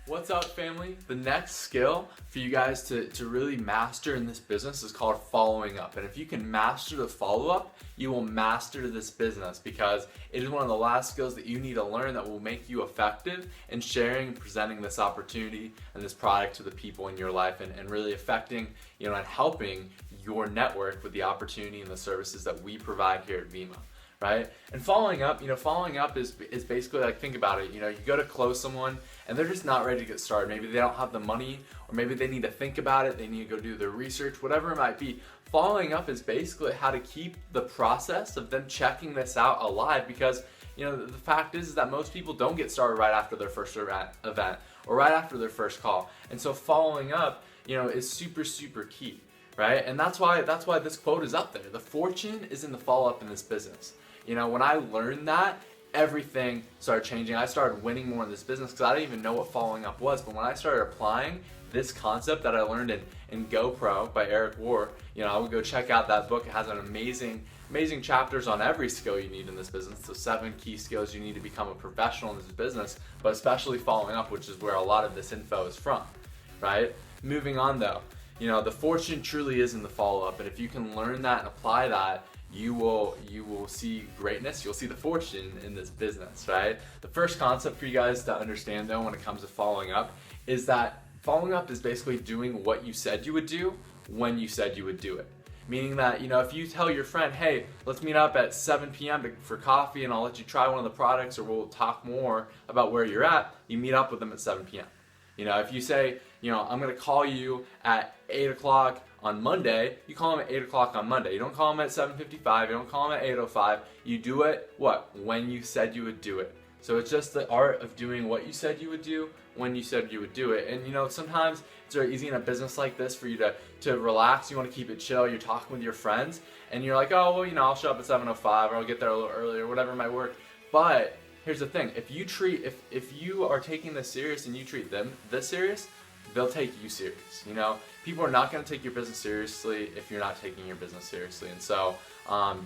What's up, family? The next skill for you guys to really master in this business is called following up. And if you can master the follow-up, you will master this business because it is one of the last skills that you need to learn that will make you effective in sharing and presenting this opportunity and this product to the people in your life and really affecting, and helping your network with the opportunity and the services that we provide here at Vimo. Right? And following up is basically like, think about it, you go to close someone and they're just not ready to get started. Maybe they don't have the money, or maybe they need to think about it, they need to go do their research, whatever it might be. Following up is basically how to keep the process of them checking this out alive, because the fact is that most people don't get started right after their first event or right after their first call. And so following up, is super, super key, right? And that's why this quote is up there. The fortune is in the follow-up in this business. When I learned that, everything started changing. I started winning more in this business because I didn't even know what following up was. But when I started applying this concept that I learned in GoPro by Eric War, I would go check out that book. It has an amazing chapters on every skill you need in this business. So 7 key skills you need to become a professional in this business, but especially following up, which is where a lot of this info is from, right? Moving on though, the fortune truly is in the follow-up. And if you can learn that and apply that, you will see greatness, you'll see the fortune in this business, right? The first concept for you guys to understand though when it comes to following up is that following up is basically doing what you said you would do when you said you would do it. Meaning that, if you tell your friend, hey, let's meet up at 7 p.m. for coffee and I'll let you try one of the products or we'll talk more about where you're at, you meet up with them at 7 p.m. If you say, I'm going to call you at 8 o'clock on Monday, you call them at 8 o'clock on Monday. You don't call them at 7:55, you don't call them at 8:05. You do it, when you said you would do it. So it's just the art of doing what you said you would do when you said you would do it. And sometimes it's very easy in a business like this for you to relax. You want to keep it chill. You're talking with your friends and you're like, oh, well, I'll show up at 7:05 or I'll get there a little earlier, whatever might work. But here's the thing, if you are taking this serious and you treat them this serious, they'll take you serious. People are not going to take your business seriously if you're not taking your business seriously. And so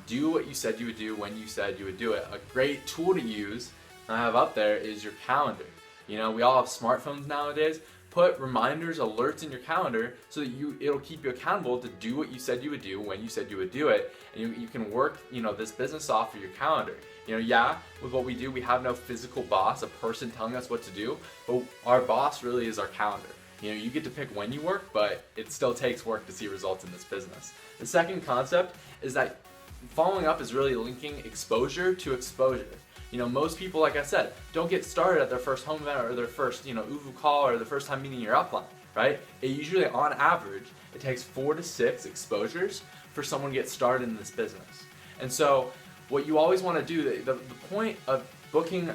do what you said you would do when you said you would do it. A great tool to use I have up there is your calendar. We all have smartphones nowadays. Put reminders, alerts in your calendar so that it'll keep you accountable to do what you said you would do when you said you would do it. And you can work this business off of your calendar. With what we do, we have no physical boss, a person telling us what to do, but our boss really is our calendar. You get to pick when you work, but it still takes work to see results in this business. The second concept is that following up is really linking exposure to exposure. Most people, like I said, don't get started at their first home event or their first, UVU call or the first time meeting your upline, right? It usually, on average, it takes 4 to 6 exposures for someone to get started in this business. And so what you always want to do, the point of booking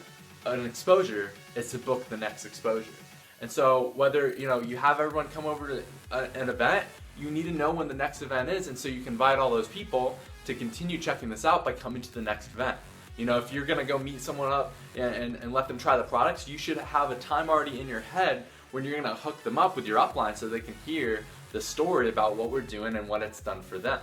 an exposure is to book the next exposure. And so whether you have everyone come over to an event, you need to know when the next event is, and so you can invite all those people to continue checking this out by coming to the next event. If you're gonna go meet someone up and let them try the products, you should have a time already in your head when you're gonna hook them up with your upline so they can hear the story about what we're doing and what it's done for them,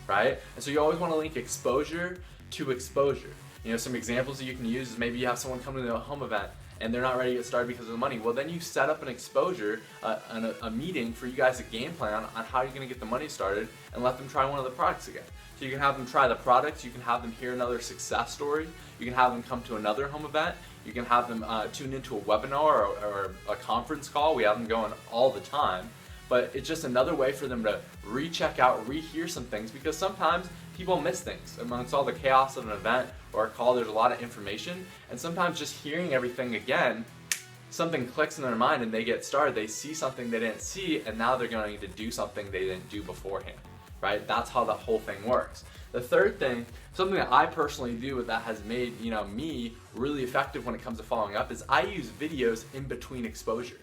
right? And so you always want to link exposure to exposure. Some examples that you can use is maybe you have someone come to a home event and they're not ready to get started because of the money. Well, then you set up an exposure, a meeting for you guys to game plan on how you're going to get the money started and let them try one of the products again. So you can have them try the products, you can have them hear another success story, you can have them come to another home event, you can have them tune into a webinar or a conference call. We have them going all the time. But it's just another way for them to recheck out, rehear some things, because sometimes people miss things. Amongst all the chaos of an event or a call, there's a lot of information, and sometimes just hearing everything again, something clicks in their mind and they get started. They see something they didn't see, and now they're going to do something they didn't do beforehand, right? That's how the whole thing works. The third thing, something that I personally do that has made me really effective when it comes to following up, is I use videos in between exposures.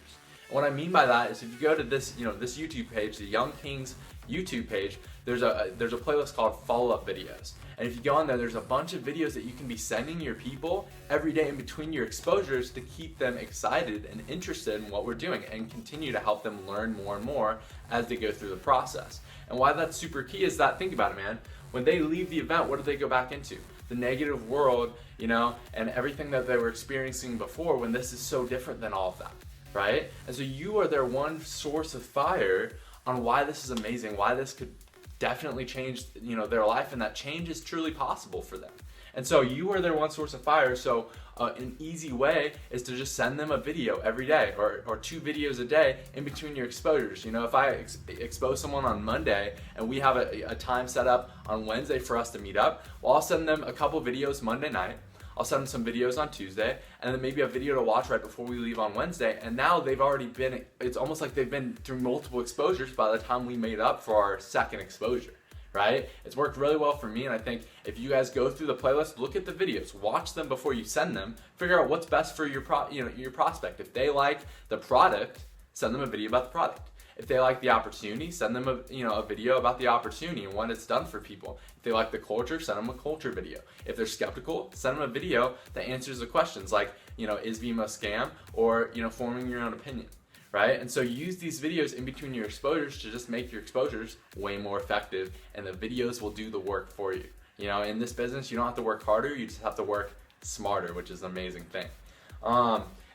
And what I mean by that is if you go to this this YouTube page, the Young Kings YouTube page, there's a playlist called follow-up videos. And if you go on there, there's a bunch of videos that you can be sending your people every day in between your exposures to keep them excited and interested in what we're doing and continue to help them learn more and more as they go through the process. And why that's super key is that, think about it, man, when they leave the event, what do they go back into? The negative world, and everything that they were experiencing before, when this is so different than all of that, right? And so you are their one source of fire on why this is amazing, why this could definitely change, their life, and that change is truly possible for them. And so you are their one source of fire. So an easy way is to just send them a video every day, or 2 videos a day in between your exposures. If I expose someone on Monday and we have a time set up on Wednesday for us to meet up, well, I'll send them a couple videos Monday night. I'll send them some videos on Tuesday, and then maybe a video to watch right before we leave on Wednesday. And now they've already been, it's almost like they've been through multiple exposures by the time we made up for our second exposure, right? It's worked really well for me, and I think if you guys go through the playlist, look at the videos, watch them before you send them, figure out what's best for your prospect. If they like the product, send them a video about the product. If they like the opportunity, send them a video about the opportunity and what it's done for people. If they like the culture, send them a culture video. If they're skeptical, send them a video that answers the questions like, is Vimeo a scam, or, forming your own opinion, right? And so use these videos in between your exposures to just make your exposures way more effective, and the videos will do the work for you. In this business, you don't have to work harder, you just have to work smarter, which is an amazing thing.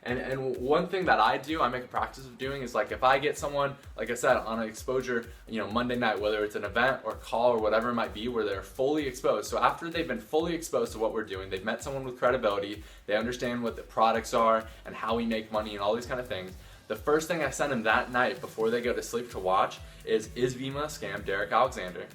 And one thing that I make a practice of doing is, like, if I get someone, like I said, on an exposure, Monday night, whether it's an event or call or whatever it might be, where they're fully exposed. So after they've been fully exposed to what we're doing, they've met someone with credibility, they understand what the products are and how we make money and all these kind of things. The first thing I send them that night before they go to sleep to watch is Vimeo a scam, Derek Alexander,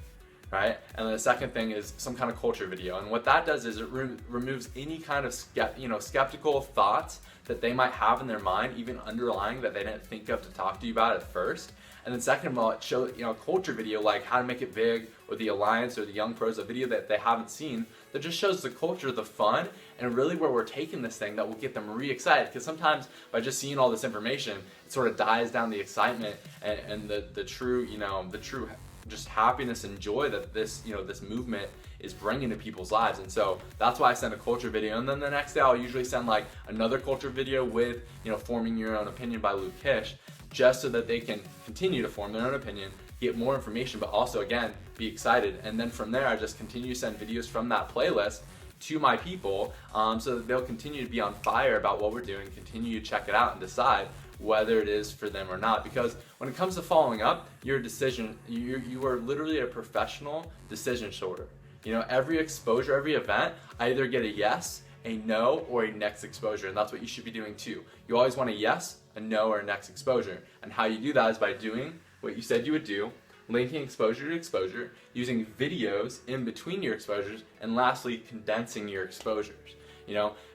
right? And then the second thing is some kind of culture video. And what that does is it removes any kind of skeptical thoughts that they might have in their mind, even underlying, that they didn't think of to talk to you about at first. And then second of all, it shows, a culture video like how to make it big, or the Alliance, or the Young Pros, a video that they haven't seen that just shows the culture, the fun, and really where we're taking this thing that will get them re-excited. Because sometimes by just seeing all this information, it sort of dies down the excitement and the true, the true just happiness and joy that this movement is bringing to people's lives. And so that's why I send a culture video, and then the next day I'll usually send like another culture video with Forming Your Own Opinion by Luke Kish, just so that they can continue to form their own opinion, get more information, but also, again, be excited. And then from there, I just continue to send videos from that playlist to my people, so that they'll continue to be on fire about what we're doing, continue to check it out and decide whether it is for them or not. Because when it comes to following up, you are literally a professional decision sorter. Every exposure, every event, I either get a yes, a no, or a next exposure, and that's what you should be doing too. You always want a yes, a no, or a next exposure. And how you do that is by doing what you said you would do, linking exposure to exposure, using videos in between your exposures, and lastly, condensing your exposures.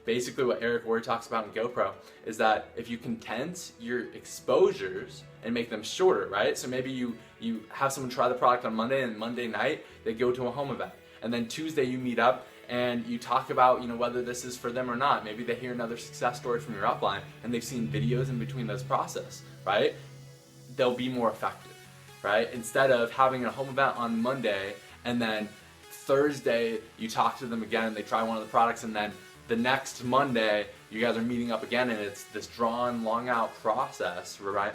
Basically what Eric Worre talks about in GoPro is that if you condense your exposures and make them shorter, right? So maybe you have someone try the product on Monday, and Monday night they go to a home event. And then Tuesday you meet up and you talk about, whether this is for them or not. Maybe they hear another success story from your upline and they've seen videos in between those process, right? They'll be more effective, right? Instead of having a home event on Monday and then Thursday you talk to them again and they try one of the products, and then the next Monday you guys are meeting up again and it's this drawn, long out process, right?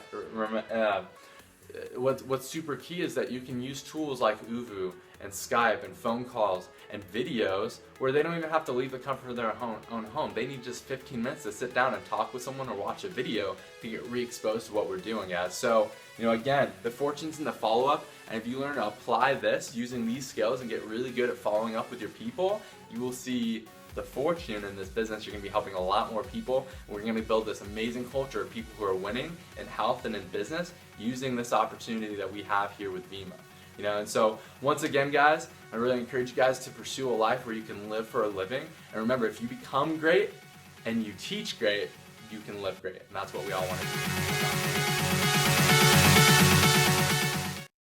What's super key is that you can use tools like ooVoo and Skype and phone calls and videos where they don't even have to leave the comfort of their own home. They need just 15 minutes to sit down and talk with someone or watch a video to get re-exposed to what we're doing as. So, again, the fortune's in the follow-up, and if you learn to apply this using these skills and get really good at following up with your people, you will see the fortune in this business. You're going to be helping a lot more people, and we're going to build this amazing culture of people who are winning in health and in business using this opportunity that we have here with Vimeo. And so once again, guys, I really encourage you guys to pursue a life where you can live for a living. And remember, if you become great and you teach great, you can live great. And that's what we all want to do.